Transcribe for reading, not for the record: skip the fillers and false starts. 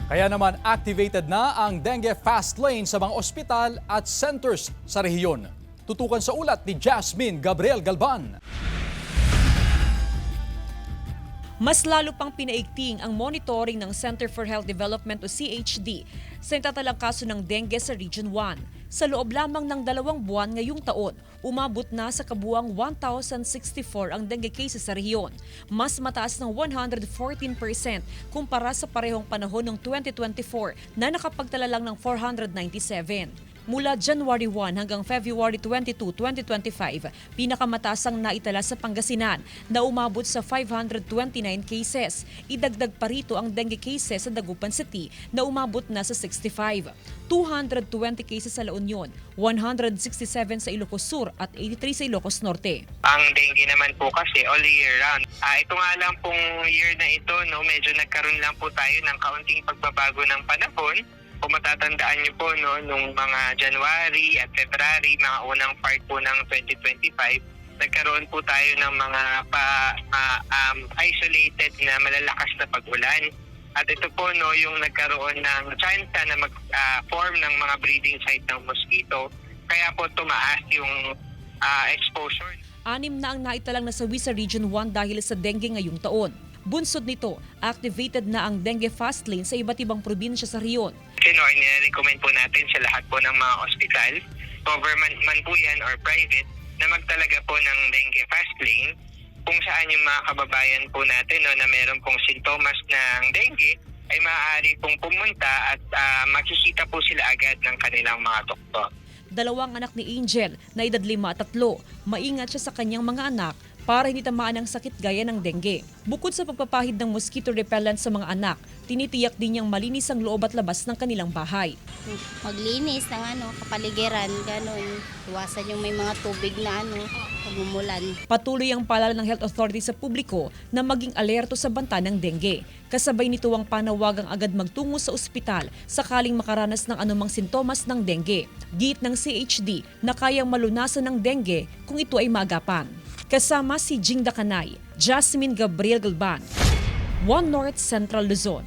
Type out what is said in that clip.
Kaya naman activated na ang dengue fast lane sa mga ospital at centers sa rehiyon. Tutukan sa ulat ni Jasmine Gabriel Galban. Mas lalo pang pinaigting ang monitoring ng Center for Health Development o CHD sa natatalang kaso ng dengue sa Region 1. Sa loob lamang ng 2 buwan ngayong taon, umabot na sa kabuang 1,064 ang dengue cases sa rehiyon. Mas mataas ng 114% kumpara sa parehong panahon ng 2024 na nakapagtala lang ng 497. Mula January 1 hanggang February 22, 2025, pinakamataas ang naitala sa Pangasinan na umabot sa 529 cases. Idagdag pa rito ang dengue cases sa Dagupan City na umabot na sa 65. 220 cases sa La Union, 167 sa Ilocos Sur at 83 sa Ilocos Norte. Ang dengue naman po kasi all year round. Ito nga lang pong year na ito, medyo nagkaroon lang po tayo ng kaunting pagbabago ng panahon. Kung matatandaan niyo po, nung mga January at February, mga unang part po ng 2025, nagkaroon po tayo ng mga isolated na malalakas na pag-ulan. At ito po yung nagkaroon ng chance na mag-form ng mga breeding site ng mosquito, kaya po tumaas yung exposure. 6 na ang naitalang nasawi sa Region 1 dahil sa dengue ngayong taon. Bunsod nito, activated na ang dengue fast lane sa iba't ibang probinsya sa rehiyon. Nire-recommend po natin sa lahat po ng mga ospital, government man po yan or private, na magtalaga po ng dengue fast lane kung saan yung mga kababayan po natin na meron pong sintomas ng dengue ay maaari pong pumunta at makikita po sila agad ng kanilang mga doktor. 2 anak ni Angel na edad 5 at 3, maingat siya sa kanyang mga anak para hindi tamaan ng sakit gaya ng dengue. Bukod sa pagpapahid ng mosquito repellent sa mga anak, tinitiyak din niyang malinis ang loob at labas ng kanilang bahay. Maglinis ng kapaligiran, gano'n. Iwasan yung may mga tubig na pagmumulan. Patuloy ang paalala ng health authority sa publiko na maging alerto sa banta ng dengue. Kasabay nito ang panawagang agad magtungo sa ospital sakaling makaranas ng anumang sintomas ng dengue. Giit ng CHD na kayang malunasan ng dengue kung ito ay maagapan. Kasama si Jing Dakanay, Jasmine Gabriel Galban, One North Central Luzon.